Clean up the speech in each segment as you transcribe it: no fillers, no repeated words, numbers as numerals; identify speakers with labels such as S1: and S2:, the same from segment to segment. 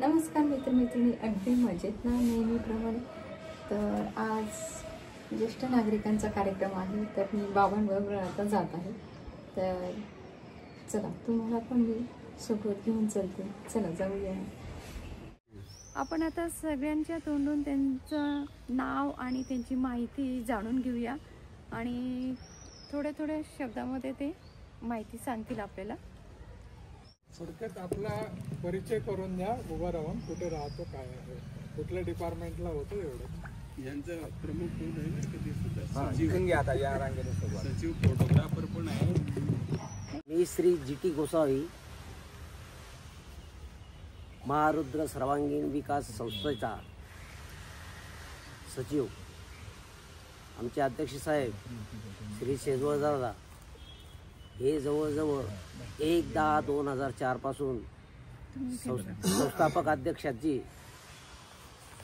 S1: नमस्कार मित्रमैत्रिणी, अगदी मजेत ना नेहमीप्रमाणे. तर आज ज्येष्ठ नागरिकांचा कार्यक्रम आहे, तर मी बाबांबरोबर आता जात आहे. तर चला, तुम्हाला पण मी सोबत घेऊन चलते. चला जाऊया.
S2: आपण आता सगळ्यांच्या तोंडून त्यांचं नाव आणि त्यांची माहिती जाणून घेऊया आणि थोड्या थोड्या शब्दामध्ये ते माहिती सांगतील आपल्याला.
S3: थोडक्यात आपला परिचय करून द्या, उभा राहून कुठे राहतो, काय आहे, कुठल्या डिपार्टमेंटला होतो, एवढं.
S4: यांचं प्रमुख कोण आहे ना, कधी सुद्धा
S5: शिकून घ्या आता या रांगेने.
S4: सचिव फोटोग्राफर पण आहे.
S5: मी श्री GT गोसावी, महारुद्र सर्वांगीण विकास संस्थेचा सचिव. आमचे अध्यक्ष साहेब श्री शेजवळ दादा हे जवळजवळ 1/10/2004 पासून संस्थापक अध्यक्षाची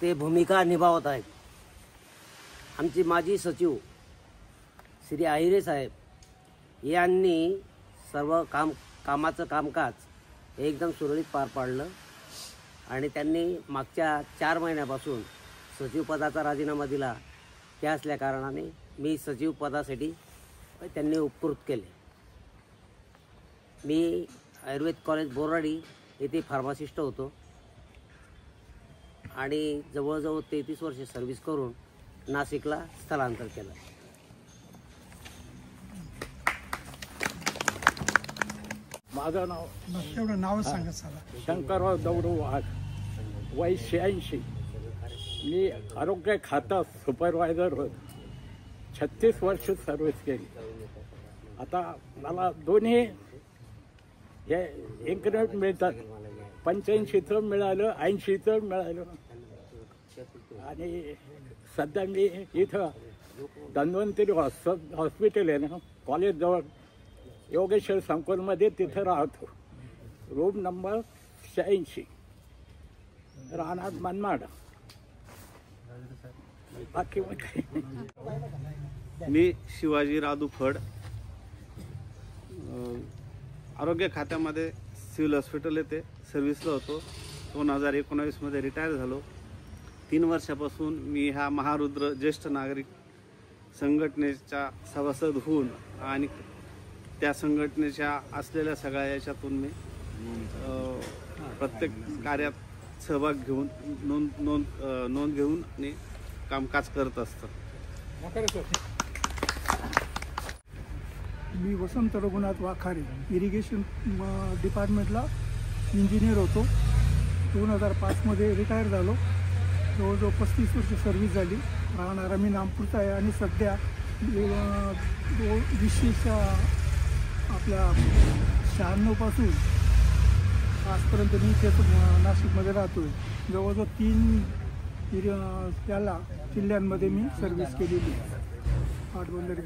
S5: ते भूमिका निभावत आहेत. आमचे माजी सचिव श्री आहिरे साहेब यांनी सर्व कामाचं कामकाज एकदम सुरळीत पार पाडलं आणि त्यांनी मागच्या 4 महिन्यापासून सचिवपदाचा राजीनामा दिला. त्या असल्या कारणाने मी सचिव पदासाठी त्यांनी उपकृत केले. मी आयुर्वेद कॉलेज बोराडी येथे फार्मासिस्ट होतो आणि जवळजवळ 33 वर्षे सर्व्हिस करून नाशिकला स्थलांतर केलं.
S3: माझं नाव सांगा चला.
S6: शंकरराव दौडू वाघ, वय 86. मी आरोग्य खात्यात सुपरवायझर होतो. 36 वर्ष सर्व्हिस केली. आता मला दोन्ही हे इन्क्रिमेंट मिळतात. 85चं मिळालं, 80चं मिळालं आणि सध्या मी इथं धन्वंतरी हॉस्पिटल आहे ना, कॉलेजजवळ योगेश्वर संकुलमध्ये तिथं राहतो. रूम नंबर 86, राहणार मनमाड. बाकी
S4: मी शिवाजी राधू फड, आरोग्य खात्यामध्ये सिव्हिल हॉस्पिटल येथे सर्व्हिसला होतो. 2019मध्ये रिटायर झालो. 3 वर्षापासून मी ह्या महारुद्र ज्येष्ठ नागरिक संघटनेचा सभासद होऊन आणि त्या संघटनेच्या असलेल्या सगळ्या याच्यातून मी प्रत्येक कार्यात सहभाग घेऊन नोंद घेऊन आणि कामकाज करत असतो.
S3: मी वसंत रघुनाथ वाखारे, इरिगेशन डिपार्टमेंटला इंजिनियर होतो. 2005मध्ये रिटायर झालो. जवळजवळ 35 वर्ष सर्व्हिस झाली. राहणारा मी नागपूरचा आहे आणि सध्या 2000 आपल्या 96 पासून आजपर्यंत मी इथेच नाशिकमध्ये राहतो आहे. जवळजवळ 3 जिल्ह्यांमध्ये मी सर्व्हिस केलेली आहे. पाटबंधारे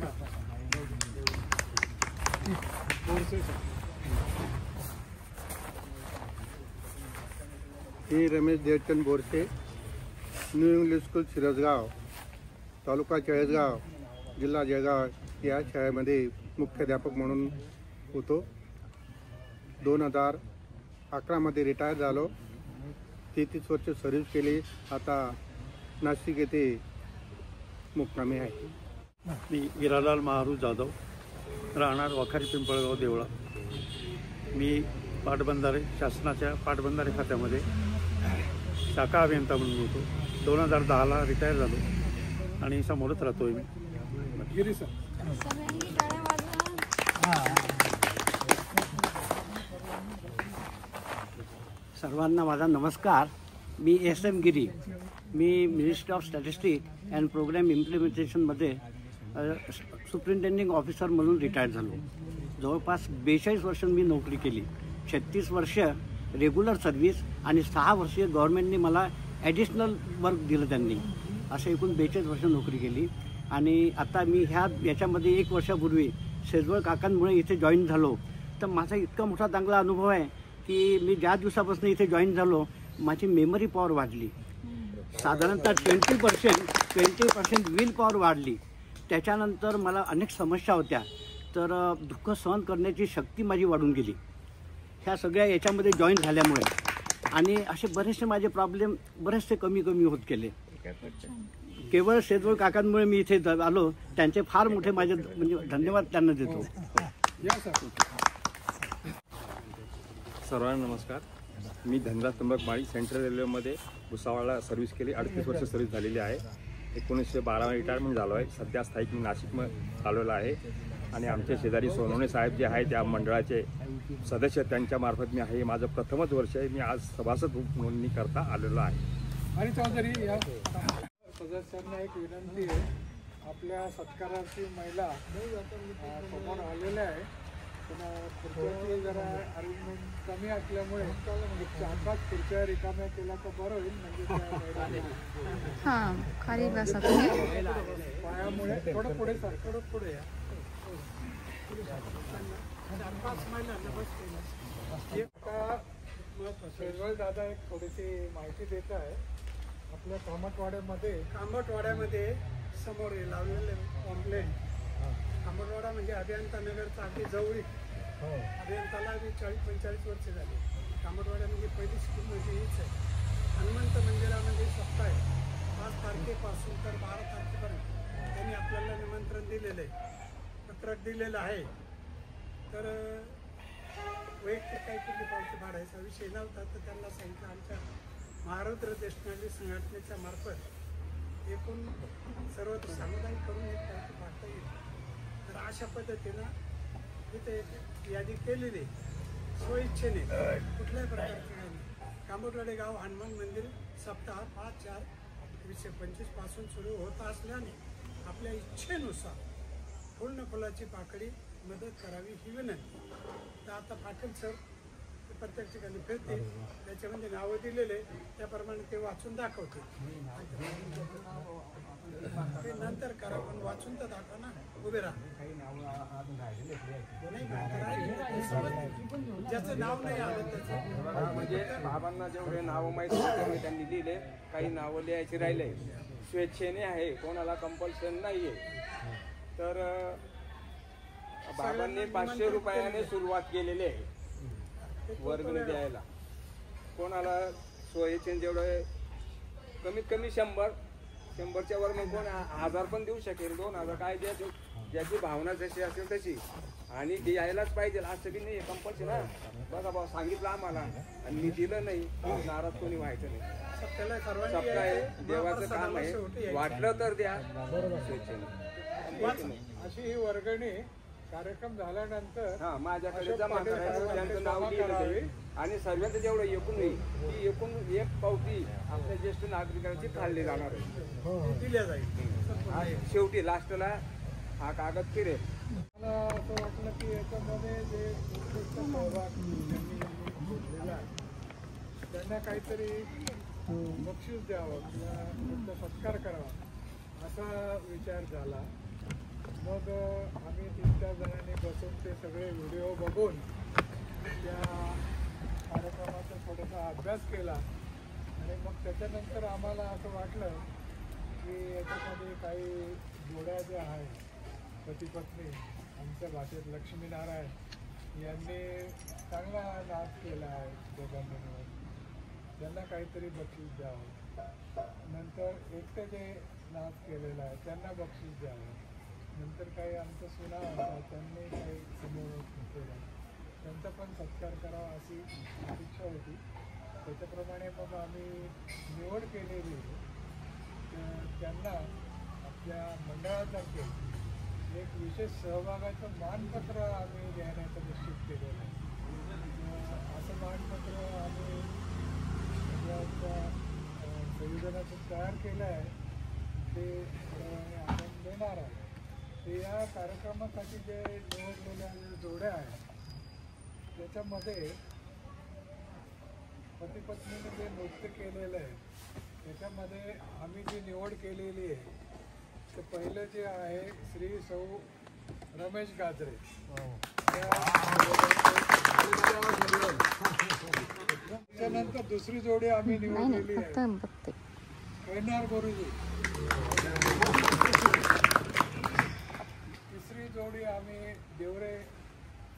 S7: मी Ramesh Devchand Borse, new English school Shirasgaon, taluka Chalisgaon, जिल्हा जळगाव या शाळेमध्ये मुख्याध्यापक म्हणून होतो. 2011मध्ये रिटायर झालो. 33 वर्ष सर्व्हिस केली. आता नाशिक येथे मुक्कामी आहे.
S6: मी हिरालाल महारू जाधव, राहणार वाखारी पिंपळगाव देवळा. मी पाटबंधारे शासनाच्या पाटबंधारे खात्यामध्ये शाखा अभियंता म्हणून होतो. 2010ला रिटायर झालो आणि समोरच राहतोय मी.
S3: गिरी सर.
S5: सर्वांना माझा नमस्कार. मी SM गिरी. मी ministry of statistic and program इम्प्लिमेंटेशनमध्ये सुपरिटेंडिंग ऑफिसर म्हणून रिटायर झालो. जवळपास 42 वर्ष मी नोकरी केली. 36 वर्ष रेग्युलर सर्व्हिस आणि 6 वर्ष गव्हर्नमेंटने मला ॲडिशनल वर्क दिलं त्यांनी. असं एकूण 42 वर्ष नोकरी केली. आणि आता मी याच्यामध्ये 1 वर्षापूर्वी शेजवळ काकांमुळे इथे जॉईन झालो. तर माझा इतका मोठा चांगला अनुभव आहे की मी ज्या दिवसापासून इथे जॉईन झालो माझी मेमरी पॉवर वाढली. साधारणतः 20% विल पॉवर वाढली. त्याच्यानंतर मला अनेक समस्या होत्या, तर दुःख सहन करण्याची शक्ती माझी वाढून गेली. ह्या सगळ्या याच्यामध्ये जॉईन झाल्यामुळे आणि असे बरेचसे माझे प्रॉब्लेम बरेचसे कमी होत गेले. केवळ शेजवळ काकांमुळे मी इथे आलो. त्यांचे फार मोठे माझे म्हणजे धन्यवाद त्यांना देतो.
S8: सर्वांना नमस्कार. मी धनराज त्र्यंबक माळी सेंट्रल रेल्वेमध्ये भुसावळला सर्व्हिस केली. 38 वर्ष सर्व्हिस झालेली आहे. 1912 रिटायरमेंट झालो आहे. सध्या स्थायिक मी नाशिकमध्ये चालवलं आहे. आणि आमचे शेजारी सोनवणे साहेब जे आहे त्या मंडळाचे सदस्य त्यांच्यामार्फत मी आहे. माझं प्रथमच वर्ष आहे. मी आज सभासद नोंदणी करता आलेलो आहे.
S3: आणि चौधरी या सदस्यांना एक विनंती आहे. आपल्या सत्काराची महिला समोर आलेल्या आहे. पण खुर्च्याची जरा अरेंजमेंट कमी असल्यामुळे 4-5 खुर्च्या रिकाम्या केल्या तर बरं होईल. म्हणजे
S2: हां खाली बसा तुम्ही.
S3: पायामुळे थोडं पुढे सर, थोडं पुढे या. 4-5 महिलांना बस केलं. शेजवळ दादा एक थोडीशी माहिती देत आहे. आपल्या कामटवाड्यामध्ये समोर लावलेले ऑम्प्लेन. कामटवाडा म्हणजे अभियंता नगरचा अगदी जवळीक. अभियंताला 40-45 वर्ष झाली. कामटवाडा म्हणजे पहिली स्कूल म्हणजे हीच आहे. हनुमंत मंदिरामध्ये सप्ताह आहे. 5 तारखेपासून तर 12 तारखेपर्यंत त्यांनी आपल्याला निमंत्रण दिलेलं आहे, पत्रक दिलेलं आहे. तर वैयक्तिक काही कुठली पावती भाडायचा विषय नव्हता. तर त्यांना सांगितलं आमच्या महारुद्र देशनागरी संघटनेच्या मार्फत एकूण सर्व सामुदायिक करून एक पावती भाडता येईल. तर अशा पद्धतीनं इथे यादी केलेली स्वइच्छेने कुठल्याही प्रकारची नाही. कामटवाडे गाव हनुमान मंदिर सप्ताह 5/4/2025 पासून सुरू होत असल्याने आपल्या इच्छेनुसार फुल न फुलाची पाकळी मदत करावी ही विनंती. तर आता पाटील सर प्रत्येक ठिकाणी फिरते. त्याच्यामध्ये नावं दिलेले त्याप्रमाणे ते वाचून दाखवते. ते नंतर करा पण वाचून तर दाखवा ना. उभे राहा. ज्याचं नाव नाही आलं त्याचं
S9: म्हणजे बाबांना जेवढे नावं माहिती तेवढे त्यांनी दिले. काही नावं लिहायचे राहिले. स्वेच्छेने आहे, कोणाला कंपल्शन नाही आहे. तर बाबांनी 500 रुपयाने सुरुवात केलेली आहे वर्गणी द्यायला. कोणाला स्वइच्छेने जेवढं कमीत कमी 100च्या वर मग कोण 1000 पण देऊ शकेल, 2000 काय द्यायचं ज्याची भावना जशी असेल तशी. आणि द्यायलाच पाहिजे असं की नाही कंपल्शन. बघा भाऊ सांगितलं आम्हाला आणि मी दिलं नाही, नाराज कोणी व्हायचं नाही. सप्ताह आहे, देवाचं काम आहे. वाटलं तर द्या स्वेच्छेने.
S3: अशी ही वर्गणी कार्यक्रम झाल्यानंतर
S9: माझ्याकडे जमा करायचं, त्यांचं नाव लिहिलं आणि सर्वांचं जेवढं एकूण होईल ती एकूण एक पावती आपल्या ज्येष्ठ नागरिकांची काढली जाणार आहे,
S3: दिल्या जाईल.
S9: शेवटी लास्टला हा कागद फिरेल.
S3: मला असं वाटलं की याच्यामध्ये जे उत्कृष्ट सहभाग घेतलेला आहे त्यांना काहीतरी बक्षीस द्यावं किंवा त्यांचा सत्कार करावा असा विचार झाला. मग आम्ही 3-4 जणांनी बसून ते सगळे व्हिडिओ बघून त्या कार्यक्रमाचा थोडासा अभ्यास केला. आणि मग त्याच्यानंतर आम्हाला असं वाटलं की याच्यामध्ये काही जोड्या ज्या आहेत पती पत्नी, आमच्या भाषेत लक्ष्मीनारायण यांनी चांगला नाच केला आहे दोघांनी मिळून, त्यांना काहीतरी बक्षीस द्यावं. नंतर एकटं जे नाच केलेला आहे त्यांना बक्षीस द्यावं. नंतर काही आमचं सुना होता त्यांनी काही समोर केलं, त्यांचा पण सत्कार करावा अशी अपेक्षा होती. त्याच्याप्रमाणे मग आम्ही निवड केलेली. त्यांना आपल्या मंडळातर्फे एक विशेष सहभागाचं मानपत्र आम्ही देण्याचं निश्चित केलेलं आहे. असं मानपत्र आम्ही सगळ्यांच्या संयोजनातून तयार केलं आहे. ते आपण देणार आहे. ते या कार्यक्रमासाठी जे निवडलेल्या जोड्या आहेत त्याच्यामध्ये पती पत्नीने जे नृत्य केलेलं आहे त्याच्यामध्ये आम्ही जी निवड केलेली आहे ते पहिलं जे आहे श्री सौ रमेश गाजरे. त्याच्यानंतर दुसरी जोडी आम्ही निवडलेली आहे कैनार गुरुजी. तिसरी जोडी आम्ही देवरे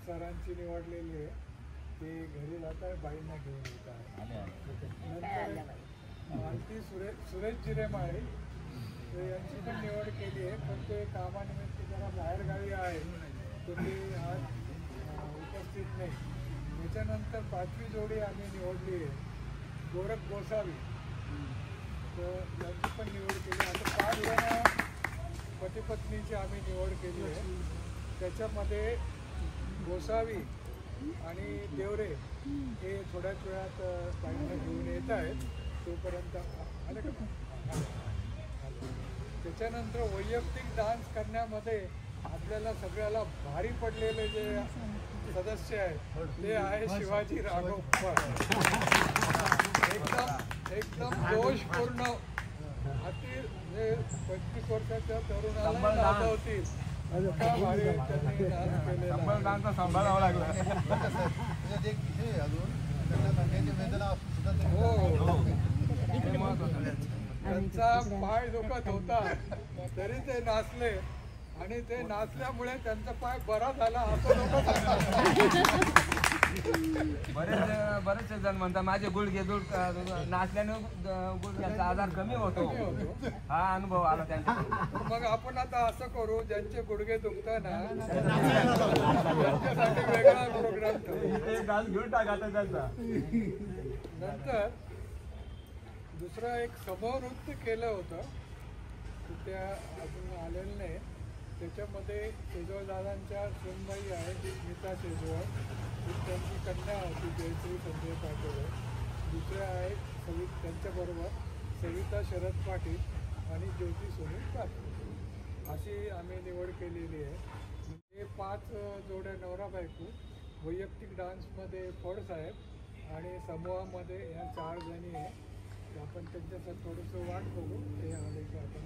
S3: सरांची निवडलेली आहे. ते घरी जातात, बाईंना घेऊन येत आहे. आणखी सुरेश जिरेमाळे तर यांची पण निवड केली आहे, पण ते कामानिमित्त जरा बाहेरगावी आहे, तर ते आज उपस्थित नाही. त्याच्यानंतर 5वी जोडी आम्ही निवडली आहे, गोरख गोसावी, तर त्यांची पण निवड केली. आता 5 जण पती पत्नीची आम्ही निवड केली आहे. त्याच्यामध्ये गोसावी आणि देवरे हे थोड्याच वेळात बाईंना घेऊन येत आहेत, तोपर्यंत आले का. त्याच्यानंतर वैयक्तिक डान्स करण्यामध्ये आपल्याला सगळ्याला भारी पडलेले जे सदस्य आहेत ते आहे शिवाजी राघव एकदम जोशपूर्ण, अति 25 वर्षाच्या तरुणाला नाचवतील इतका भारी त्यांनी डान्स केलेला.
S9: सांभाळावं लागला.
S3: हो, त्यांचा पाय दुखत होता तरी ते नाचले, आणि ते नाचल्यामुळे त्यांचा पाय बरा झाला असं लोक सांगतात.
S9: बरेचसे जण म्हणतात माझे गुडघे नाचल्याने गुडघ्याचा आजार कमी होतो. हा अनुभव आला त्यांच्या.
S3: मग आपण आता असं करू, ज्यांचे गुडघे दुखतात ना त्यांच्यासाठी वेगळा प्रोग्राम करू.
S9: घेऊन टाका त्यांचा.
S3: नंतर दुसरं एक समूह नृत्य केलं होतं, त्या अजून आलेलं नाही. त्याच्यामध्ये शेजवळ दादांच्या सुनबाई आहे स्मिता शेजवळ, त्यांची कन्या होती जयश्री संजय पाटील. दुसऱ्या आहेत त्यांच्याबरोबर सविता शरद पाटील आणि ज्योती सुनील पाटील, अशी आम्ही निवड केलेली आहे. हे 5 जोड्या नवरा बायको, वैयक्तिक डान्समध्ये फडसाहेब आणि समूहामध्ये ह्या 4 जणी आहे. आपण त्यांच्यासाठी थोडंसं वाट बघू, ते आले की आपण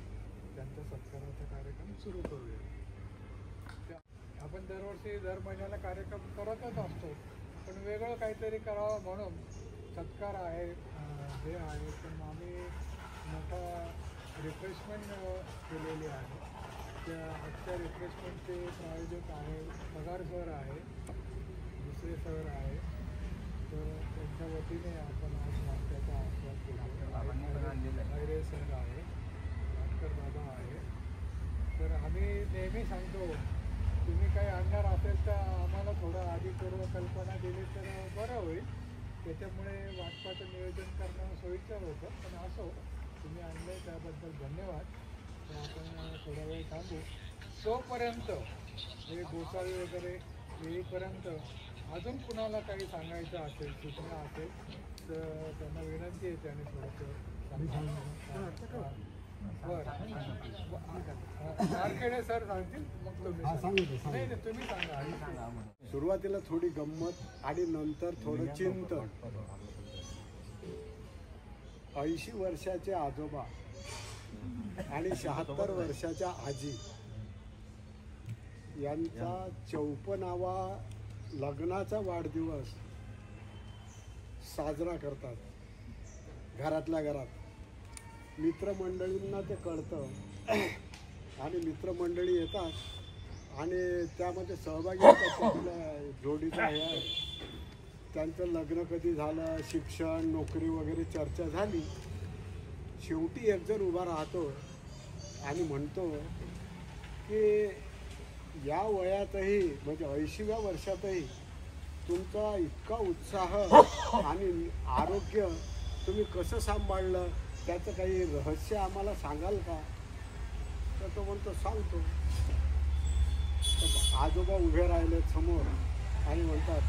S3: त्यांचा सत्काराचा कार्यक्रम सुरू करूया. आपण दरवर्षी दर महिन्याला कार्यक्रम करतच असतो, पण वेगळं काहीतरी करावं म्हणून सत्कार आहे हे आहे. पण आम्ही मोठा रिफ्रेशमेंट केलेली आहे. त्या आजच्या रिफ्रेशमेंटचे प्रायोजक आहे पगार सर आहे, दुसरे सर आहे, तर त्यांच्या वतीने आपण आज नाश्त्याचा आस्वाद केला. खैरे सर आहे, भाटकर दादा आहे. तर आम्ही नेहमी सांगतो, तुम्ही काही आणणार असेल तर आम्हाला थोडं आधी पूर्वकल्पना दिली तर बरं होईल, त्याच्यामुळे वाटपाचं नियोजन करणं सोयीचं होतं. पण असो, तुम्ही आणलं त्याबद्दल धन्यवाद. तर आपण थोडा वेळ थांबू, तोपर्यंत हे गोसावी वगैरे येईपर्यंत अजून कुणाला काही सांगायचं असेल, सूचना असेल तर त्यांना विनंती आहे त्याने थोडंसं. बरं, मार्केडे सर सांगतील, मग तुम्ही नाही तुम्ही सांगा.
S10: सुरुवातीला थोडी गंमत आणि नंतर थोडं चिंतन. 80 वर्षाचे आजोबा आणि 76 वर्षाच्या आजी यांचा 54वा लग्नाचा वाढदिवस साजरा करतात घरातल्या घरात. मित्रमंडळींना ते कळतं आणि मित्रमंडळी येतात आणि त्यामध्ये सहभागी होतात. आपल्या जोडीचं आहे, त्यांचं लग्न कधी झालं, शिक्षण, नोकरी वगैरे चर्चा झाली. शेवटी एक जण उभा राहतो आणि म्हणतो की या वयातही म्हणजे 80व्या वर्षातही तुमचा इतका उत्साह आणि आरोग्य तुम्ही कसं सांभाळलं, त्याचं काही रहस्य आम्हाला सांगाल का? तर तो म्हणतो सांगतो. आजोबा उभे राहिले समोर आणि म्हणतात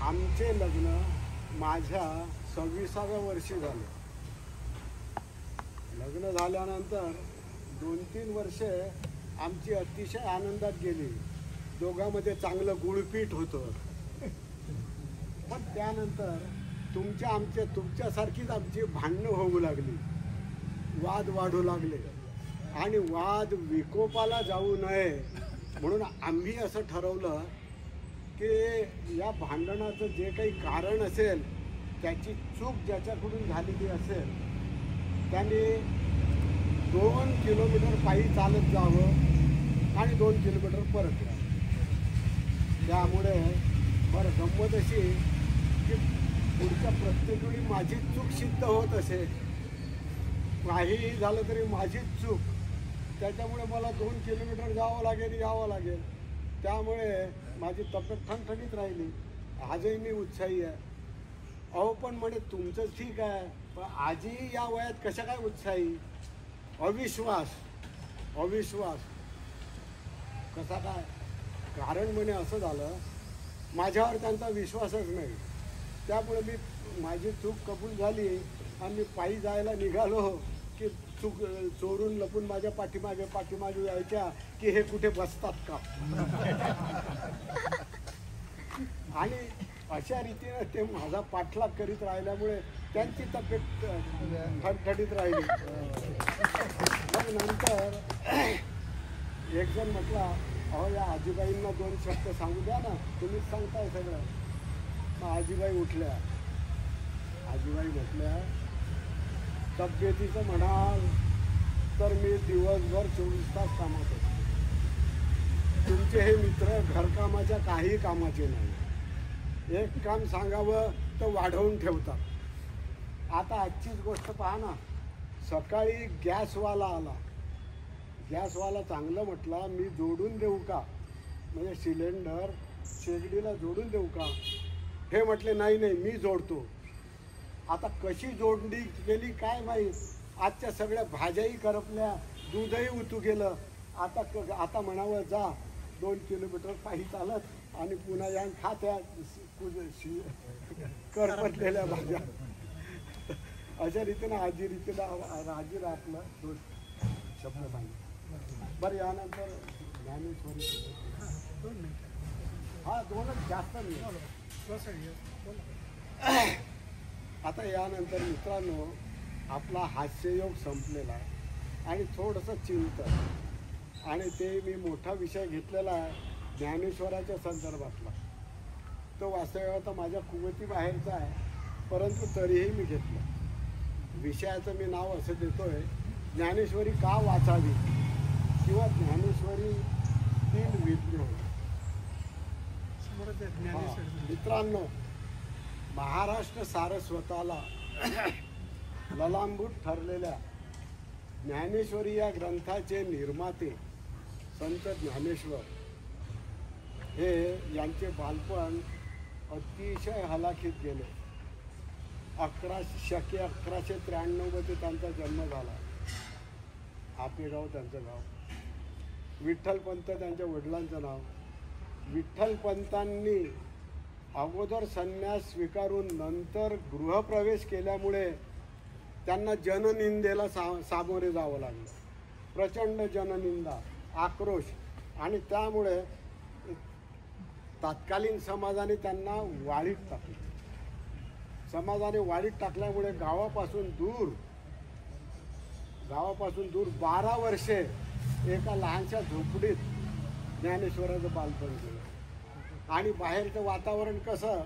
S10: आमचे लग्न माझ्या 26व्या वर्षी झाले. लग्न झाल्यानंतर 2-3 वर्षे आमची अतिशय आनंदात गेली. दोघांमध्ये चांगलं गुळपीठ होतं. पण त्यानंतर तुमच्यासारखीच आमची भांडणं होऊ लागली, वाद वाढू लागले आणि वाद विकोपाला जाऊ नये म्हणून आम्ही असं ठरवलं की या भांडणाचं जे काही कारण असेल, त्याची चूक ज्याच्याकडून झालेली असेल त्याने 2 किलोमीटर पायी चालत जावं आणि 2 किलोमीटर परत यावं. त्यामुळे बरं गंमत अशी की पुढच्या प्रत्येक वेळी माझी चूक सिद्ध होत असे, काहीही झालं तरी माझीच चूक. त्याच्यामुळे मला 2 किलोमीटर यावं लागेल. त्यामुळे माझी तब्येत ठणठणीत राहिली. आजही मी उत्साही आहे. अहो पण म्हणे तुमचं ठीक आहे, पण आजी या वयात कशा काय उत्साही? अविश्वास कसा काय? कारण म्हणे असं झालं, माझ्यावर त्यांचा विश्वासच नाही. त्यामुळे मी माझी चूक कबूल झाली आणि मी पायी जायला निघालो की चोरून लपून माझ्या पाठीमागे यायच्या की हे कुठे बसतात का. आणि अशा रीतीने ते माझा पाठलाग करीत राहिल्यामुळे त्यांची तब्येत ठणठणीत राहिली. मग नंतर एक जण म्हटला, अहो या आजीबाईंना 2 शब्द सांगू द्या ना, तुम्हीच सांगताय सगळं. मग आजीबाई उठल्या. आजीबाई म्हटल्या, तब्येतीचं म्हणाल तर मी दिवसभर 24 तास कामात असतो. तुमचे हे मित्र घरकामाच्या काही कामाचे नाही. एक काम सांगावं तर वाढवून ठेवतात. आता आजचीच गोष्ट पहा ना, सकाळी गॅसवाला आला. गॅसवाला चांगलं म्हटला, मी जोडून देऊ का, म्हणजे सिलेंडर शेगडीला जोडून देऊ का? हे म्हटले नाही मी जोडतो. आता कशी जोडणी केली काय माहीत. आजच्या सगळ्या भाज्याही करपल्या, दूधही उतू गेलं. आता म्हणावं जा 2 किलोमीटर पायी चालत आणि पुन्हा या खात्या करपटलेल्या भाज्या. अशा रीतीनं आजी आपलं 2 शब्द सांगितले. बरं यानंतर ज्ञानेश्वरी. हा 2च जास्त नाही. आता यानंतर मित्रांनो आपला हास्ययोग संपलेला आहे आणि थोडंसं चिंतन, आणि ते मी मोठा विषय घेतलेला आहे ज्ञानेश्वराच्या संदर्भातला. तो वास्तव्यात माझ्या कुवती बाहेरचा आहे, परंतु तरीही मी घेतलं. विषयाचं मी नाव असं देतोय, ज्ञानेश्वरी का वाचावी किंवा ज्ञानेश्वरी 3 विज्ञान. मित्रांनो, महाराष्ट्र सारस्वताला ललांबूट ठरलेल्या ज्ञानेश्वरी या ग्रंथाचे निर्माते संत ज्ञानेश्वर हे यांचे बालपण अतिशय हलाखीत गेले. 1193 मध्ये त्यांचा जन्म झाला. आपेगाव त्यांचं गाव. विठ्ठलपंत त्यांच्या वडिलांचं नाव. विठ्ठलपंतांनी अगोदर संन्यास स्वीकारून नंतर गृहप्रवेश केल्यामुळे त्यांना जननिंदेला सामोरे जावं लागलं. प्रचंड जननिंदा, आक्रोश, आणि त्यामुळे तत्कालीन समाजाने त्यांना वाळीत टाकलं. समाजाने वाळीत टाकल्यामुळे गावापासून दूर 12 वर्षे एका लहानशा झोपडीत ज्ञानेश्वराचं बालपण केलं. आणि बाहेरचं वातावरण कसं,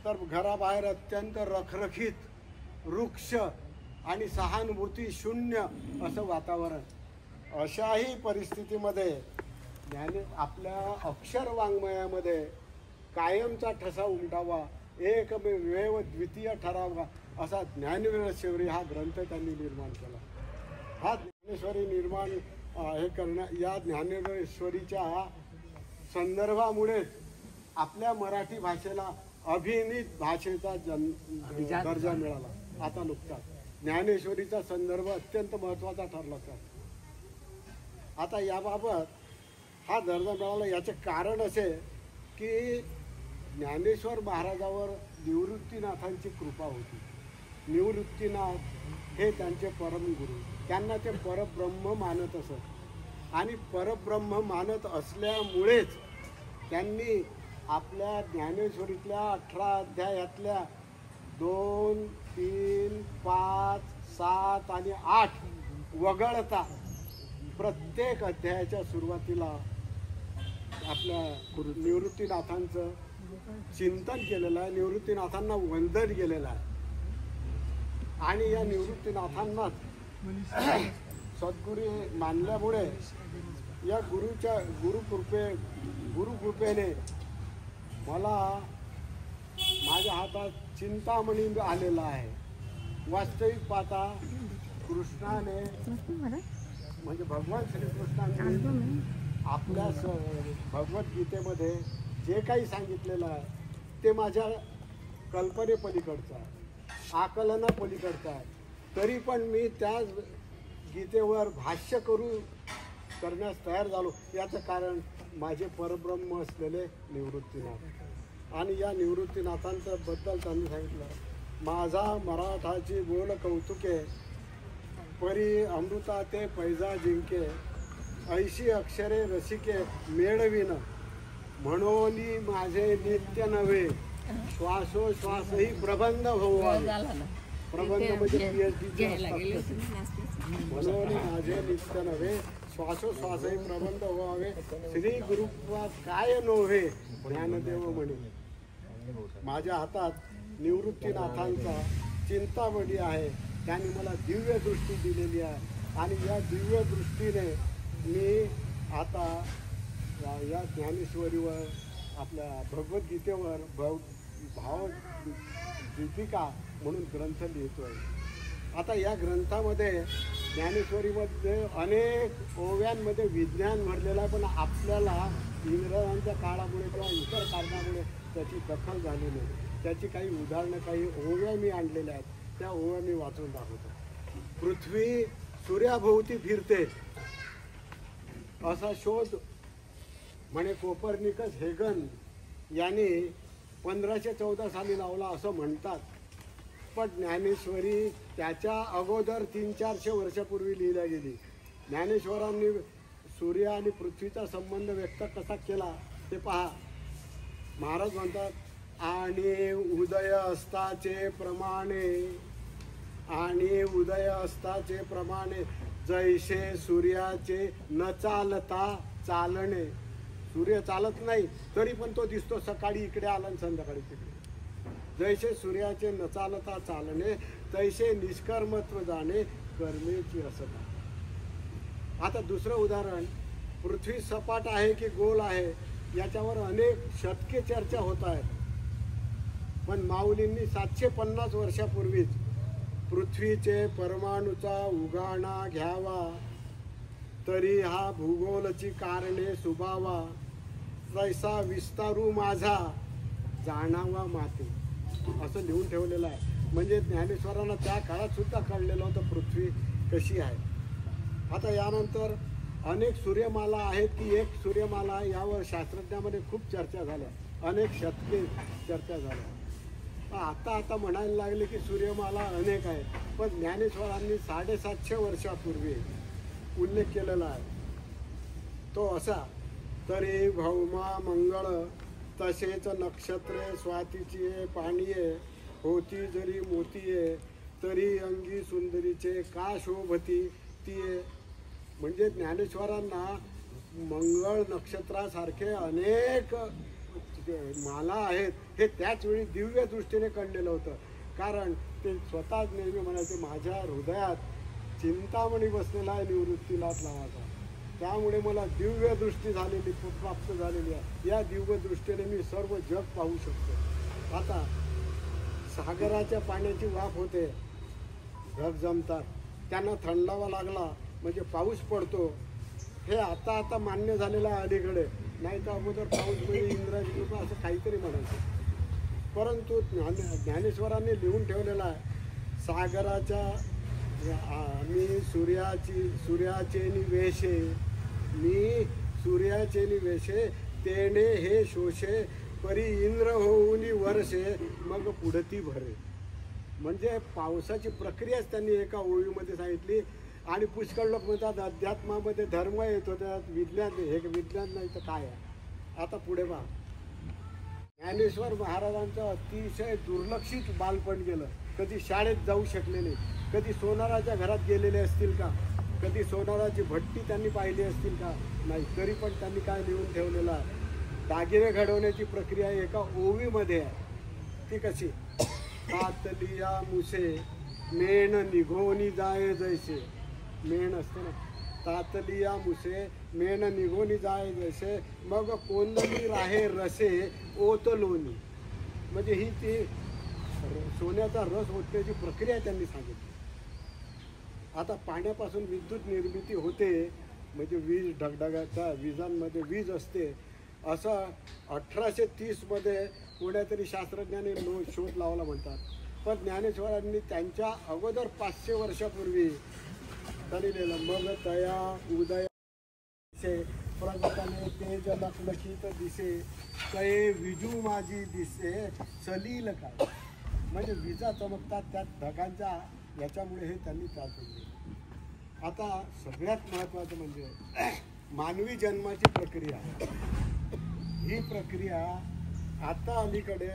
S10: तर घराबाहेर अत्यंत रखरखीत, वृक्ष आणि सहानुभूती शून्य असं वातावरण. अशाही परिस्थितीमध्ये आपल्या अक्षर वाङ्मयामध्ये कायमचा ठसा उमटावा, एकमेव द्वितीय ठरावा असा ज्ञानेश्वरी हा ग्रंथ त्यांनी निर्माण केला. हा ज्ञानेश्वरी निर्माण या ज्ञानेश्वरीच्या संदर्भामुळे आपल्या मराठी भाषेला अभिनीत भाषेचा दर्जा मिळाला. आता नुकताच ज्ञानेश्वरीचा संदर्भ अत्यंत महत्त्वाचा ठरला. आता याबाबत हा दर्जा मिळाला याचे कारण असे की ज्ञानेश्वर महाराजावर निवृत्तीनाथांची कृपा होती. निवृत्तीनाथ हे त्यांचे परमगुरू. त्यांना ते परब्रह्म मानत असत आणि परब्रह्म मानत असल्यामुळेच त्यांनी आपल्या ज्ञानेश्वरीतल्या 18 अध्यायातल्या 2, 3, 5, 7 आणि 8 वगळता प्रत्येक अध्यायाच्या सुरुवातीला आपल्या निवृत्तीनाथांचं चिंतन केलेलं आहे, निवृत्तीनाथांना वंदन केलेलं आहे. आणि या निवृत्तीनाथांनाच सद्गुरू मानल्यामुळे या गुरुकृपेने मला माझ्या हातात चिंतामणी आलेला आहे. वास्तविक पाहता कृष्णाने म्हणजे भगवान श्रीकृष्णाने आपल्या भगवद्गीतेमध्ये जे काही सांगितलेलं आहे ते माझ्या कल्पनेपलीकडचं आहे, आकलनापलीकडचं आहे. तरी पण मी त्या गीतेवर भाष्य करण्यास तयार झालो. याचं कारण माझे परब्रह्म असलेले निवृत्तीनाथ. आणि या निवृत्तीनाथांच्या बद्दल त्यांनी सांगितलं, माझा मराठाची बोल कौतुके परी अमृता ते पैजा जिंके, ऐशी अक्षरे रसिके मेळविन, म्हणून माझे नित्य नव्हे श्वासोश्वासही प्रबंध होवावे. प्रबंध म्हणजे PhD म्हणून माझे नित्य नव्हे श्वासोश्वासही प्रबंध व्हावे. श्री गुरुत्वा काय नव्हे ज्ञानदेव म्हणे. माझ्या हातात निवृत्तीनाथांचा चिंतामणी आहे. त्यांनी मला दिव्य दृष्टी दिलेली आहे आणि या दिव्य दृष्टीने मी आता या ज्ञानेश्वरीवर आपल्या भगवद्गीतेवर भाव दीपिका म्हणून ग्रंथ लिहितो आहे. आता या ग्रंथामध्ये ज्ञानेश्वरीमध्ये अनेक ओव्यांमध्ये विज्ञान भरलेलं आहे, पण आपल्याला इंग्रजांच्या काळामुळे किंवा इतर कारणामुळे त्याची दखल झाली नाही. त्याची काही उदाहरणं, काही ओव्या मी आणलेल्या आहेत, त्या ओव्या मी वाचून दाखवतो. पृथ्वी सूर्याभोवती फिरते असा शोध म्हणे कोपर्निकस हेगन यांनी 1514 साली लावला असं म्हणतात. पण ज्ञानेश्वरी त्याच्या अगोदर 300-400 वर्षापूर्वी लिहिल्या गेली. ज्ञानेश्वरांनी सूर्य आणि पृथ्वीचा संबंध व्यक्त कसा केला ते पहा. महाराज म्हणतात, आणि उदय असताचे प्रमाणे जैसे सूर्याचे न चालता चालणे. सूर्य चालत नाही तरी पण तो दिसतो, सकाळी इकडे आला आणि संध्याकाळी तिकडे. जैसे सूर्याचे न चालता चालणे तैसे निष्कर्मत्व जाणे कर्मेची असता. आता दुसरं उदाहरण, पृथ्वी सपाट आहे की गोल आहे याच्यावर अनेक शतके चर्चा होत आहेत. पण माऊलींनी 750 वर्षापूर्वीच पृथ्वीचे परमाणूचा उगाणा घ्यावा, तरी हा भूगोलची कारणे सुभावा, तैसा विस्तारू माझा जाणावा माते, असं लिहून ठेवलेलं आहे. म्हणजे ज्ञानेश्वरांना त्या काळात सुद्धा कळलेलं होतं पृथ्वी कशी आहे. आता यानंतर अनेक सूर्यमाला आहेत की एक सूर्यमाला, यावर शास्त्रज्ञामध्ये खूप चर्चा झाल्या, अनेक शतके चर्चा झाल्या. आता म्हणायला लागले की सूर्यमाला अनेक आहे. पण ज्ञानेश्वरांनी 750 वर्षापूर्वी उल्लेख केलेला आहे तो असा, तरी भौमा मंगळ तसेच नक्षत्रे स्वातीची पाणीये, होती जरी मोतीये, तरी अंगी सुंदरीचे का शोभती तीये. म्हणजे ज्ञानेश्वरांना मंगळ नक्षत्रासारखे अनेक माला आहेत हे त्याच वेळी दिव्य दृष्टीने कळलेलं होतं. कारण ते स्वतःच नेहमी म्हणायचे, माझ्या हृदयात चिंतामणी बसलेला आहे निवृत्तीनाथ नावाचा, त्यामुळे मला दिव्य दृष्टी झालेली प्राप्त झालेली आहे. या दिव्य दृष्टीने मी सर्व जग पाहू शकतो. आता सागराच्या पाण्याची वाफ होते, ढग जमतात, त्यांना थंडावा लागला म्हणजे पाऊस पडतो. हे आता मान्य झालेलं आहे अलीकडे, नाही तर अगोदर पाऊस म्हणजे इंग्रजी कृपा असं काहीतरी म्हणायचं. परंतु ज्ञानेश्वरांनी लिहून ठेवलेला आहे, सागराच्या मी सूर्याचे निवेशे तेने हे शोषे, परी इंद्र होऊन वर्षे मग पुढती भरे. म्हणजे पावसाची प्रक्रियाच त्यांनी एका ओळीमध्ये सांगितली. आणि पुष्कळ लोक म्हणतात अध्यात्मामध्ये धर्म येतो, त्यात विज्ञान, हे विज्ञान नाही तर काय आहे. आता पुढे पहा, ज्ञानेश्वर महाराजांचं अतिशय दुर्लक्षित बालपण गेलं. कधी शाळेत जाऊ शकले नाही, कधी सोनाराच्या घरात गेलेले असतील का, कधी सोनाराची भट्टी त्यांनी पाहिली असतील का, नाही. तरी पण त्यांनी काय लिहून ठेवलेलं आहे, दागिने घडवण्याची प्रक्रिया एका ओवीमध्ये आहे. ती कशी, पातलिया मुसे मेण निघोनी जाय जैसे. मेण असते ना, तातलिया मुसे मेन निघून जाय जसे मग कोंदणी राहे रसे ओतलोनी. म्हणजे ही ती सोन्याचा रस ओतण्याची प्रक्रिया त्यांनी सांगितली. आता पाण्यापासून विद्युत निर्मिती होते, म्हणजे वीज ढगढगाच्या विजांमध्ये वीज असते, असं 1830मध्ये कोणत्यातरी शास्त्रज्ञाने शोध लावला म्हणतात. पण ज्ञानेश्वरांनी त्यांच्या अगोदर 500 वर्षापूर्वी त्यांनी लिहिलं, मग तया उदय प्रगटाने तेज लखलखीत दिसे कये विजू माझी दिसे सलील काय. म्हणजे विजा चमकतात त्या ढगांच्या याच्यामुळे हे त्यांनी चालवले. आता सगळ्यात महत्त्वाचं म्हणजे मानवी जन्माची प्रक्रिया. ही प्रक्रिया आता अलीकडे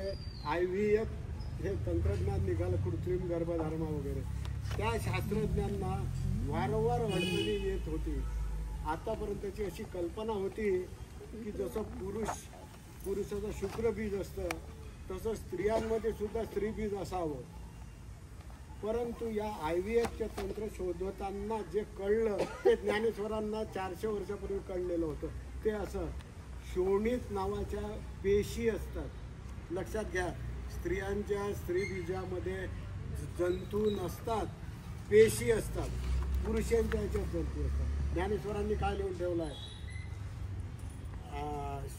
S10: IVF हे तंत्रज्ञान निघालं, कृत्रिम गर्भधारणा वगैरे, त्या शास्त्रज्ञांना वारंवार अडचणी येत होती. आतापर्यंतची अशी कल्पना होती की जसं पुरुषाचं शुक्रबीज असतं तसं स्त्रियांमध्ये सुद्धा स्त्रीबीज असावं. परंतु या IVFचे तंत्र शोधताना जे कळलं ते ज्ञानेश्वरांना 400 वर्षापूर्वी कळलेलं होतं. ते असं, शोणित नावाच्या पेशी असतात. लक्षात घ्या, स्त्रियांच्या स्त्रीबीजामध्ये जंतू नसतात, पेशी असतात. पुरुषांच्या याच्यात जंतू असतात. ज्ञानेश्वरांनी काय लिहून ठेवलं आहे,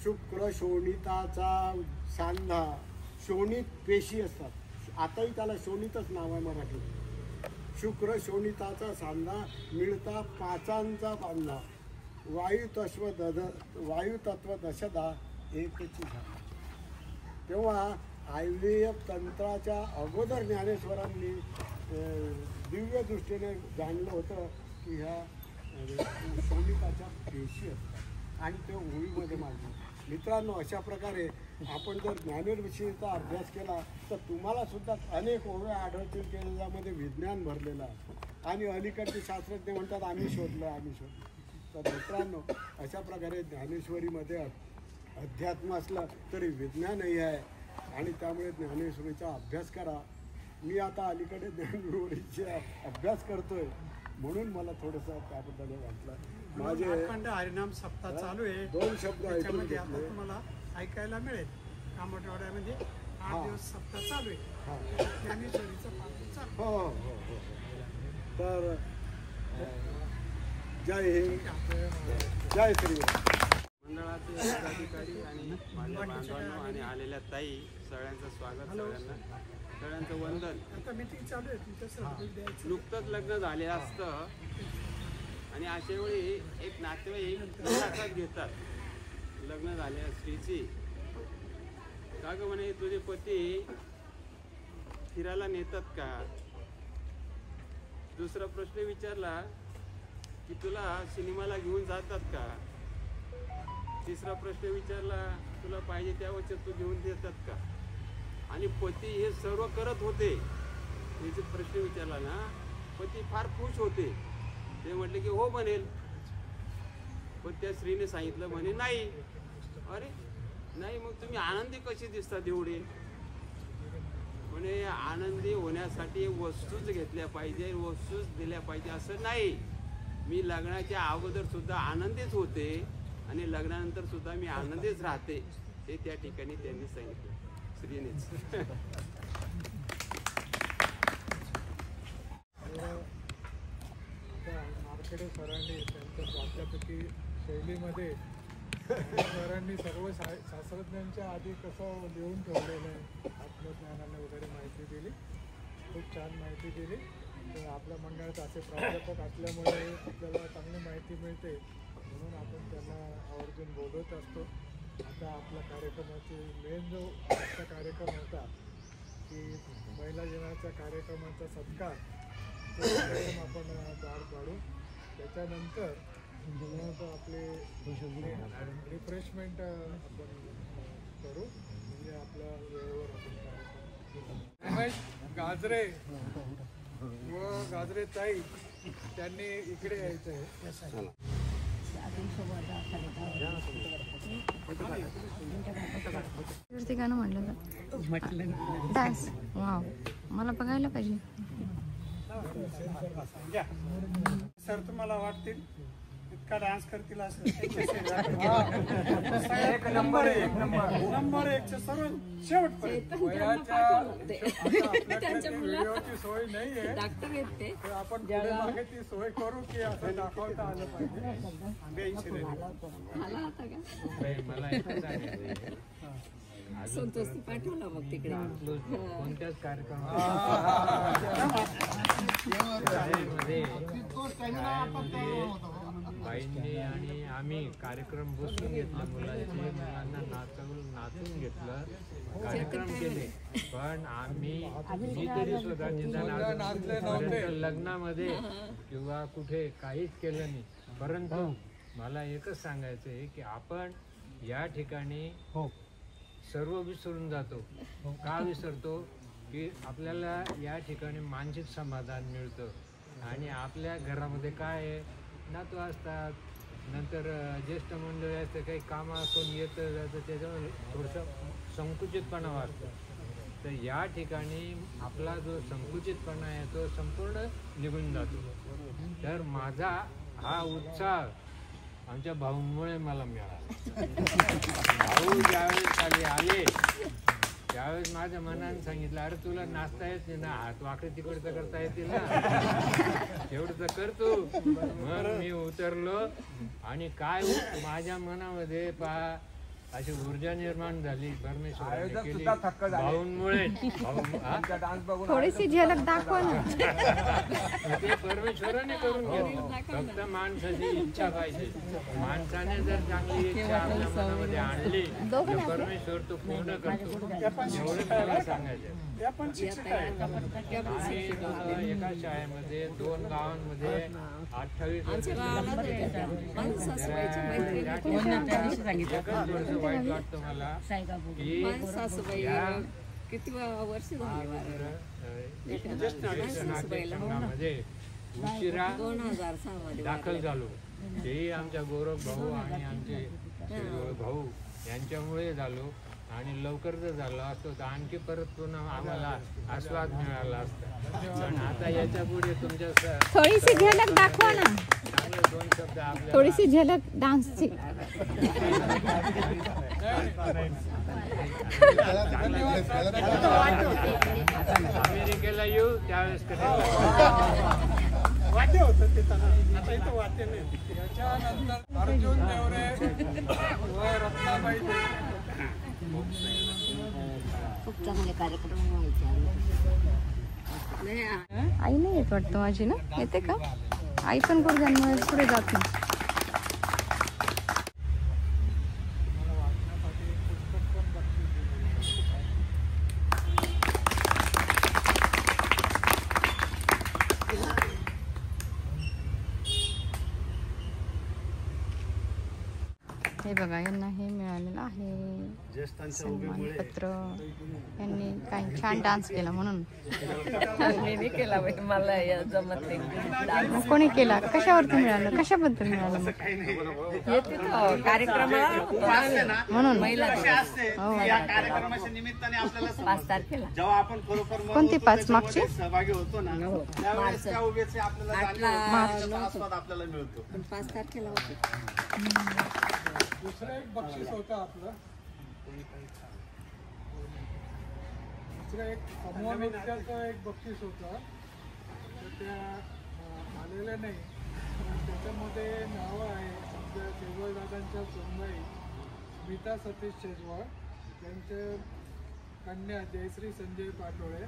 S10: शुक्र शोणिताचा सांधा. शोणित पेशी असतात. आताही त्याला शोणितच नाव आहे मराठीत. शुक्र शोणिताचा सांधा मिळता पाचांचा बांधा वायुतत्व दशदा एकची झाला. तेव्हा IVF तंत्राच्या अगोदर ज्ञानेश्वरांनी दिव्य दृष्टीने जाणलं होतं की ह्या शोणिताच्या पेशी असतात आणि ते ओळीमध्ये मांडले. मित्रांनो, अशा प्रकारे आपण जर ज्ञानेश्वरीचा अभ्यास केला तर तुम्हाला सुद्धा अनेक ओव्या आढळतील की ज्यामध्ये विज्ञान भरलेलं आहे. आणि अलीकडचे शास्त्रज्ञ म्हणतात आम्ही शोधलं. तर मित्रांनो, अशा प्रकारे ज्ञानेश्वरीमध्ये अध्यात्म असलं तरी विज्ञानही आहे आणि त्यामुळे ज्ञानेश्वरीचा अभ्यास करा. मी आता अलीकडे ज्ञानेश्वरीचा अभ्यास करतोय म्हणून मला थोडंसं त्याबद्दल वाटलं. माझे
S3: हरिनाम सप्ताह चालू आहे.
S10: 2 शब्द ऐकून
S3: आता
S10: घेतले.
S3: तुम्हाला ऐकायला मिळेल. कामठवाड्यामध्ये 8 दिवस सप्ताह चालू आहे. ज्ञानेश्वरीचा पाठ चालू.
S10: हो हो हो. तर जय हिंद, जय श्री.
S11: मंडळाचे पदाधिकारी आणि माझ्या बांधवांनो आणि आलेल्या ताई, सगळ्यांचं स्वागत. सगळ्यांचं वंदन.
S3: आता मीटिंग चालू आहे तुमचं.
S11: नुकतंच लग्न झाले असतं आणि अशा वेळी एक नातेवाईक मुलाखत घेतात लग्न झालेल्या स्त्रीची. का ग म्हणे, तुझे पती फिरायला नेतात का? दुसरा प्रश्न विचारला की तुला सिनेमाला घेऊन जातात का? तिसरा प्रश्न विचारला, तुला पाहिजे त्या वचन तू घेऊन देतात का? आणि पती हे सर्व करत होते. याचे प्रश्न विचारला ना, पती फार खुश होते. ते म्हटले की हो बनेल. पण त्या स्त्रीने सांगितलं म्हणे नाही. अरे नाही, मग तुम्ही आनंदी कशी दिसतात एवढे? म्हणे आनंदी होण्यासाठी वस्तूच घेतल्या पाहिजे, वस्तूच दिल्या पाहिजे असं नाही. मी लग्नाच्या अगोदर सुद्धा आनंदीच होते आणि लग्नानंतर सुद्धा मी आनंदीच राहते. ते त्या ठिकाणी त्यांनी सांगितलं स्त्रीनेच.
S3: मार्केडे सरांनी त्यांच्या प्राध्यापकी शैलीमध्ये सरांनी सर्व शास्त्रज्ञांच्या आधी कसं लिहून ठेवलेलं आहे, आत्मज्ञानाने वगैरे माहिती दिली. खूप छान माहिती दिली. तर आपल्या मंडळात असे प्राध्यापक असल्यामुळे आपल्याला चांगली माहिती मिळते म्हणून आपण त्यांना आवर्जून बोलवत असतो. आता आपल्या कार्यक्रमाची मेन जो आजचा कार्यक्रम होता की महिला दिनाच्या कार्यक्रमाचा सत्कार, तो कार्यक्रम आपण पार पाडू. त्याच्यानंतर मग आपले रिफ्रेशमेंट आपण करू. म्हणजे आपल्या वेळेवर आपण रमेश गाजरे व गाजरे ताई त्यांनी इकडे यायचं आहे.
S2: गाणं म्हणलं डान्स. वाव, मला बघायला पाहिजे.
S3: सर तुम्हाला वाटतील इतका डान्स करतील असं नंबर एकच्या सर्व शेवटपर्यंत सोय नाहीये आपण मागे ती सोय करू की असं दाखवता आलं पाहिजे.
S12: संतोष पाठवला मग तिकडे
S11: कोणत्याच बाईंनी आणि आम्ही कार्यक्रम बसून घेतला, मुलांना नाचून घेतलं, कार्यक्रम केले. पण आम्ही मी तरी स्वतः निदान लग्नामध्ये किंवा कुठे काहीच केलं नाही. परंतु मला एकच सांगायचं आहे की आपण या ठिकाणी सर्व विसरून जातो. का विसरतो की आपल्याला या ठिकाणी मानसिक समाधान मिळतं. आणि आपल्या घरामध्ये काय आहे, नातू असतात, नंतर ज्येष्ठ मंडळी असते, काही कामं असून येतं जातं, त्याच्यामध्ये थोडंसं संकुचितपणा वाटतं. तर या ठिकाणी आपला जो संकुचितपणा आहे तो संपूर्ण निघून जातो. तर माझा हा उत्साह आमच्या भाऊंमुळे मला मिळाला. भाऊ ज्यावेळेस खाली आले त्यावेळेस माझ्या मनाने सांगितलं, अरे तुला नाचता येत नाही ना, हात वाकडे तिकडचं करता येतील ना, एवढं तर करतो. मग मी उतरलो आणि काय माझ्या मनामध्ये अशी ऊर्जा निर्माण झाली परमेश्वराने केली भाऊंमुळे.
S2: थोडीशी झलक दाखवा ना.
S11: ते परमेश्वराने करून घेतलं. फक्त माणसाची इच्छा पाहिजे. माणसाने जर चांगली इच्छा आपल्या मनामध्ये आणली तर परमेश्वर तो पूर्ण करतो. एवढं मला सांगायचं. एका शाळेमध्ये 2 गावांमध्ये 28 वाईट वाटतं मला की
S12: किती वर्ष
S11: मध्ये उशिरा
S12: 2006 मध्ये
S11: दाखल झालो. तेही आमच्या गौरव भाऊ आणि आमचे भाऊ यांच्यामुळे झालो. आणि लवकर जर झालं असतं तर आणखी परत पुन्हा आम्हाला आस्वाद मिळाला असता. पण आता याच्या पुढे तुमच्या
S2: थोडीशी झलक दाखवा ना.
S11: चांगले 2 शब्द आपल्या
S2: थोडीशी झलक डान्सची.
S11: अमेरिकेला येऊ त्यावेळेस
S3: वाद्य होतं ते आता इथं वाद्य नाही. याच्यानंतर अर्जुन देवरे व रत्नाबाई
S12: खूप चांगले कार्यक्रम व्हायचे.
S2: आई नाही येत वाटतं माझी ना, येते का? आई पण गुडघ्यांमुळे पुढे जात नाही. हे बघा, यांना हे मिळालेलं आहे सन्मानपत्र. यांनी काही छान डान्स केला म्हणून.
S12: मी केला मला जमत नाही.
S2: कोणी केला? कशावरती मिळालं? कशाबद्दल मिळालं?
S12: कार्यक्रमाला
S2: म्हणून
S4: कार्यक्रमाच्या निमित्ताने आपल्याला
S12: 5 तारखेला
S4: जेव्हा आपण खरोखर
S2: कोणती 5 मागची
S4: सहभागी होतो ना, त्यावेळेस त्या उभेचे आपल्याला आस्वाद आपल्याला मिळतो.
S12: 5 तारखेला होते.
S3: दुसरं एक बक्षीस होतं आपलं. दुसरं एक समूह नृत्याचं एक बक्षीस होतं. तर त्या आलेल्या नाही, त्याच्यामध्ये नावं आहे आमच्या शेजवळदादांच्या सोनबाई स्मिता सतीश शेजवळ, त्यांचे कन्या जयश्री संजय पाटोळे,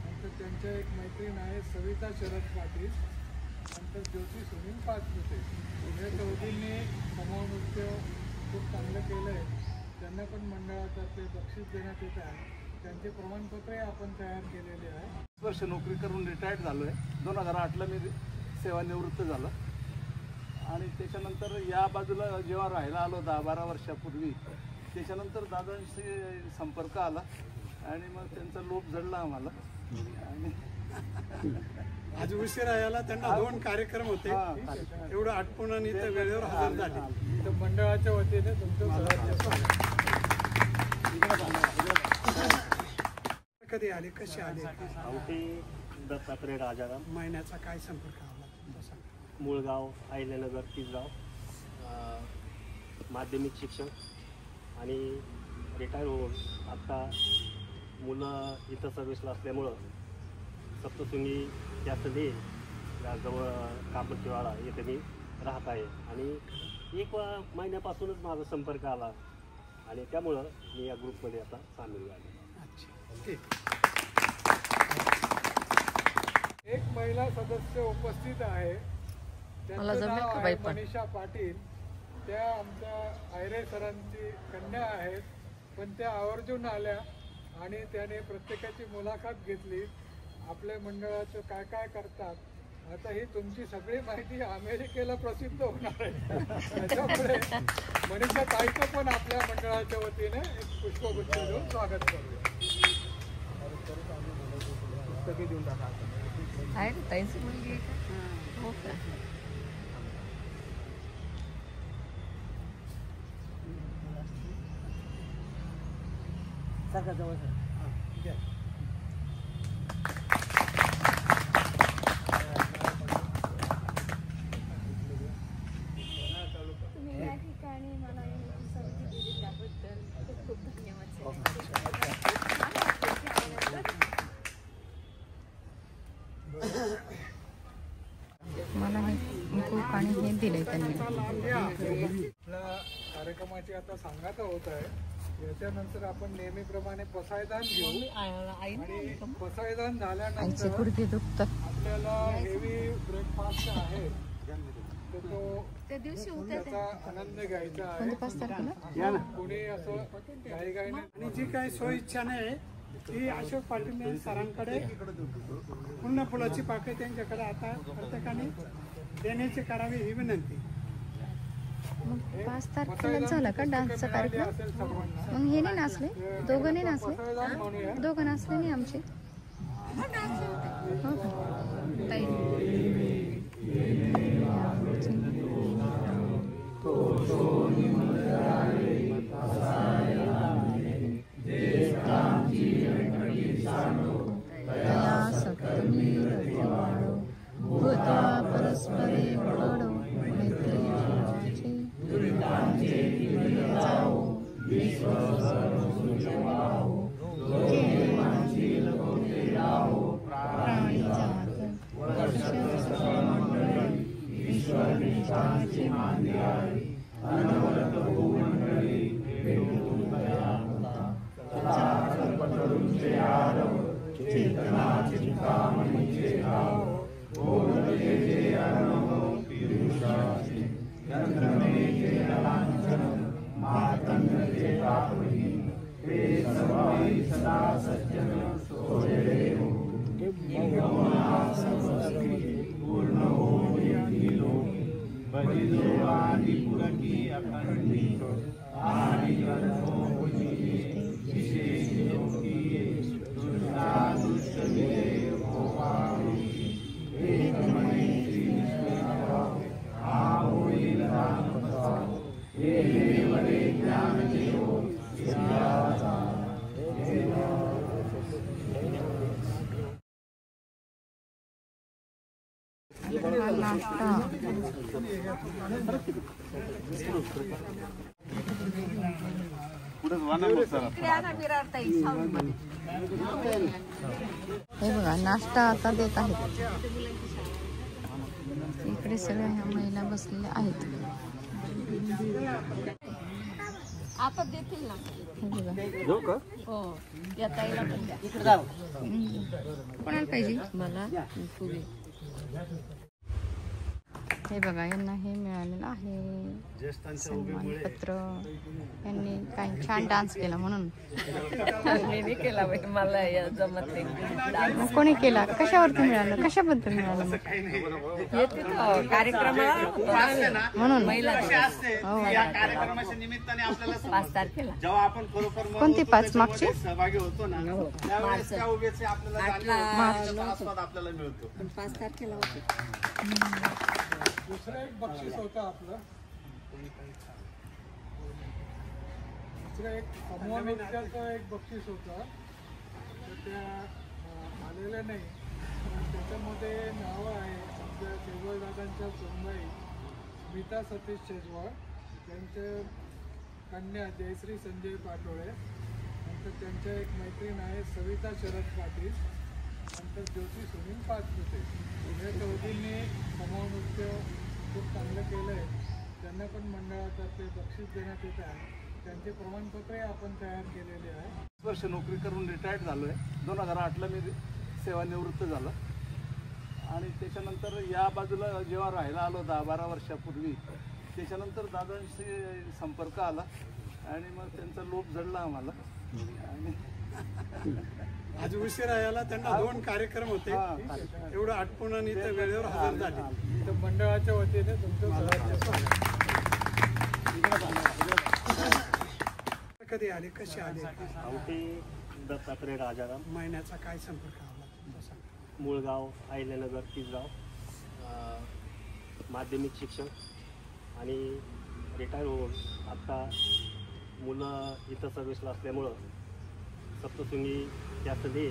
S3: नंतर त्यांच्या एक मैत्रीण आहे सविता शरद पाटील, नंतर ज्योती सुनील पाचपुते. या चौघींनी समूह नृत्य खूप चांगलं केलं आहे. त्यांना पण मंडळातर्फे बक्षीस देण्यात येत आहे. त्यांचे प्रमाणपत्रही आपण तयार केलेले आहे.
S4: 20 वर्ष नोकरी करून रिटायर्ड झालो आहे. 2008ला मी सेवानिवृत्त झालो आणि त्याच्यानंतर या बाजूला जेव्हा राहायला आलो 10-12 वर्षापूर्वी, त्याच्यानंतर दादांशी संपर्क आला आणि मग त्यांचा लोभ जडला आम्हाला. आणि
S3: आज उशिरा यायला त्यांना 2 कार्यक्रम होते, एवढं आटपून आणि इथं वेळेवर हजर झाले. तर मंडळाच्या वतीने तुमचं कधी आले, कसे आले?
S5: दत्तात्रय राजाराम.
S10: महिन्याचा काय संपर्क आला तसा?
S5: मूळगाव अहिल्यानगर तिसगाव, माध्यमिक शिक्षण आणि रिटायर होऊन आता मुलं इथं सर्व्हिसला असल्यामुळं सप्तशृंगी त्या स्थळी जवळ कामतवाडा येथे मी राहत आहे आणि 1 महिन्यापासूनच माझा संपर्क आला आणि त्यामुळं मी या ग्रुपमध्ये आता सामील झालो.
S10: एक महिला सदस्य उपस्थित आहे, त्यांचं नाव आहे मनीषा पाटील. त्या आमच्या आयरे सरांची कन्या आहेत, पण त्या आवर्जून आल्या आणि त्याने प्रत्येकाची मुलाखत घेतली. आपल्या मंडळाचं काय काय करतात, आता ही तुमची सगळी माहिती अमेरिकेला प्रसिद्ध होणार आहे. त्याच्यामुळे मनीषा ताईचं पण आपल्या मंडळाच्या वतीने एक पुष्पगुच्छ देऊन स्वागत करूया. पुस्तके देऊन टाका.
S12: आहे ना ताईंची मुलगी हो का?
S5: सगळं जवळ
S2: तुम्ही या ठिकाणी मला संधी दिली त्याबद्दल खूप खूप धन्यवाद. मला हे खूप आणि हे दिलंय त्यांनी.
S10: आपल्या कार्यक्रमाची आता सांगायचं होत आहे. याच्यानंतर आपण नेहमीप्रमाणे पसायदान घेऊ आणि पसायदान झाल्यानंतर आपल्याला हेवी ब्रेकफास्ट आहे
S2: त्या दिवशी
S10: त्याचा आनंद घ्यायचा आहे. कोणी असं घाईघाईने
S3: आणि जी काही सोय इच्छा नाही ती अशोक पाटील सरांकडे पूर्ण फुलाची पाकळी त्यांच्याकडे आता प्रत्येकाने देण्याची करावी ही विनंती.
S2: मग 5 तारखेला झाला का डान्सचा कार्यक्रम? मग हे नाही नाचले, दोघं नाही नाचले, दोघं नाचले नाही आमचे. हो का ताई? परस्परे वडो मैत्री हे बघा नाश्ता आता देत आहेत. इकडे सगळ्या ह्या महिला बसलेल्या आहेत.
S12: आता देतील ना.
S2: हे बघा
S12: हो या ताईला पण द्या.
S2: कोणाला पाहिजे?
S12: मला फुगे.
S2: हे बघा यांना हे मिळालेलं आहे सन्मानपत्र. यांनी काही छान डान्स केला म्हणून.
S12: मी केला बाई, मला जमत नाही.
S2: कोणी केला? कशावरती मिळालं? कशाबद्दल मिळालं?
S12: येते कार्यक्रमाला
S2: म्हणून
S12: महिला
S4: कार्यक्रमाच्या निमित्ताने आपल्याला
S12: 5 तारखेला
S4: जेव्हा आपण खरोखर
S2: कोणती 5 मागची
S4: सहभागी होतो ना, त्यावेळेस त्या उभेचे आपल्याला आस्वाद आपल्याला मिळतो.
S12: 5 तारखेला होते.
S10: दुसरं एक बक्षीस होतं आपलं. दुसरं एक समूह नृत्याचं एक बक्षीस होतं, तर त्या आलेलं नाही.
S3: त्याच्यामध्ये नावं आहे आमच्या शेजवळदादांच्या सुनबाई स्मिता सतीश शेजवळ, त्यांचे कन्या जयश्री संजय पाटोळे, नंतर त्यांच्या एक मैत्रीण आहे सविता शरद पाटील, नंतर ज्योती सुनील पाचपुते. या चौघींनी समूह नृत्य खूप चांगलं केलं आहे. त्यांना पण मंडळातर्फे बक्षीस देण्यात येत आहे. त्यांचे प्रमाणपत्रही आपण तयार केलेले आहे.
S13: 20 वर्ष नोकरी करून रिटायर्ड झालो आहे. 2008ला मी सेवानिवृत्त झालो आणि त्याच्यानंतर या बाजूला जेव्हा राहायला आलो 10-12 वर्षापूर्वी, त्याच्यानंतर दादांशी संपर्क आला आणि मग त्यांचा लोभ जडला आम्हाला. आणि
S10: आज उशिरा यायला त्यांना 2 कार्यक्रम होते, एवढं आटपून आणि ते वेळेवर हजर झाले.
S3: तर मंडळाच्या वतीने तुमचं स्वागत.
S10: कधी आले, कसे आले?
S14: दत्तात्रय राजाराम.
S10: महिन्याचा काय संपर्क आला तुमचा सांगा.
S14: मूळगाव, अहिल्यानगर, तिसगाव, माध्यमिक शिक्षण आणि रिटायर होऊन आता मुलं इथं सर्व्हिसला असल्यामुळं सप्तशृंगी त्या सदी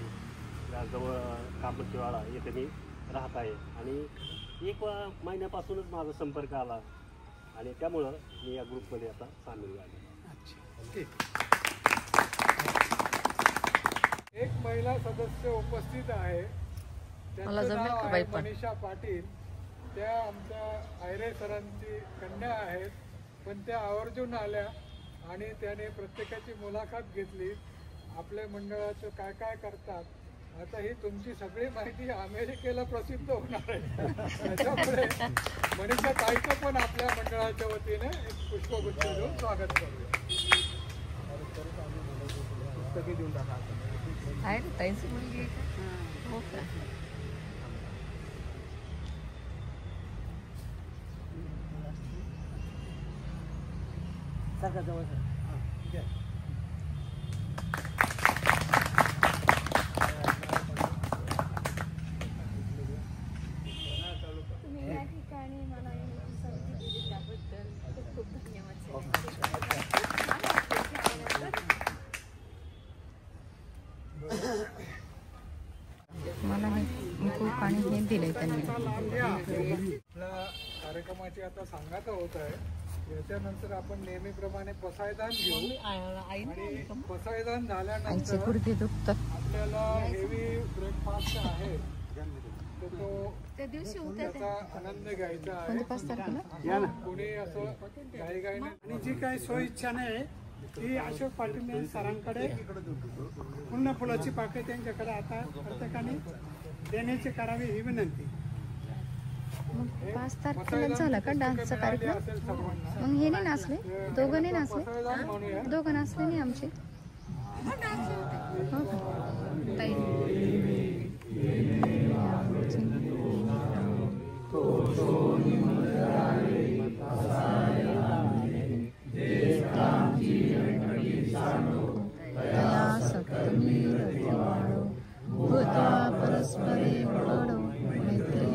S14: जवळ कापडचीवाडा येथे मी राहत आहे आणि 1 महिन्यापासूनच माझा संपर्क आला आणि त्यामुळं मी या ग्रुपमध्ये आता सामील झाले.
S3: एक महिला सदस्य उपस्थित आहे, त्यांचं नाव आहे मनीषा पाटील. त्या आमच्या आयरे सरांची कन्या आहेत, पण त्या आवर्जून आल्या आणि त्याने प्रत्येकाची मुलाखत घेतली. आपल्या मंडळाचं काय काय करतात, आता ही तुमची सगळी माहिती अमेरिकेला प्रसिद्ध होणार आहे. त्याच्यामुळे मनीषा ताईचं पण आपल्या मंडळाच्या वतीने एक पुष्पगुच्छ देऊन स्वागत करूया. पुस्तके देऊन टाका.
S12: आहे ना ताईची मुलगी हो का?
S5: सगळं जवळ
S2: तुम्ही या ठिकाणी मला संधी दिली त्याबद्दल खूप खूप धन्यवाद.
S1: मला खूप आणि हे दिलंय त्यांनी.
S3: आपल्या कार्यक्रमाची आता सांगायचं होत आहे. याच्यानंतर आपण नेहमीप्रमाणे पसायदान घेऊ आणि पसायदान झाल्यानंतर आपल्याला हेवी ब्रेकफास्ट आहे तो त्याचा आनंद घ्यायचा आहे. कोणी असं घाईघाईने
S10: आणि जी काही सोय इच्छा नाही ती अशोक पाटील सरांकडे पूर्ण फुलाची पाकळी त्यांच्याकडे आता प्रत्येकाने देण्याची करावी ही विनंती.
S1: 5 तारखेला झाला का डान्सचा कार्यक्रम? मग हे नाही नाचले, दोघं नाही नाचले, दोघं नाचले नाही आमचे. हो का परस्परे पडो मैत्री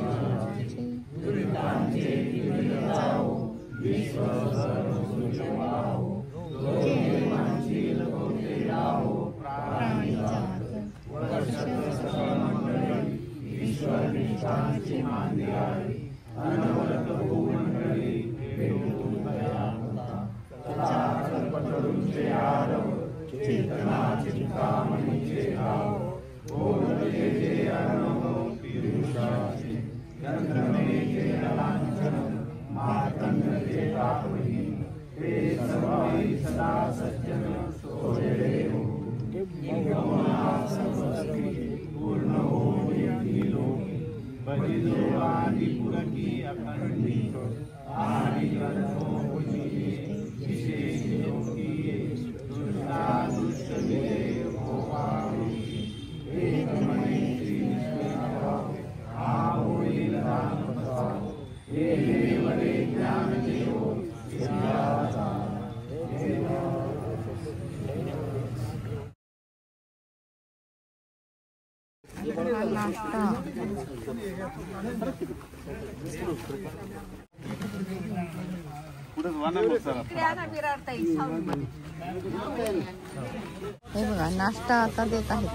S1: हे बघा नाश्ता आता देत आहेत.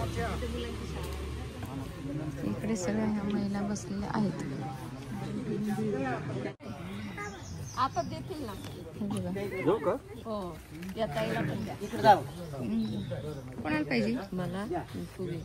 S1: इकडे इकडे सगळ्या ह्या महिला बसलेल्या आहेत.
S12: आता देतील ना.
S1: हे बघा.
S8: घेऊ का?
S12: हो या ताईला पण द्या.
S1: कोणाला पाहिजे?
S12: मला फुगे.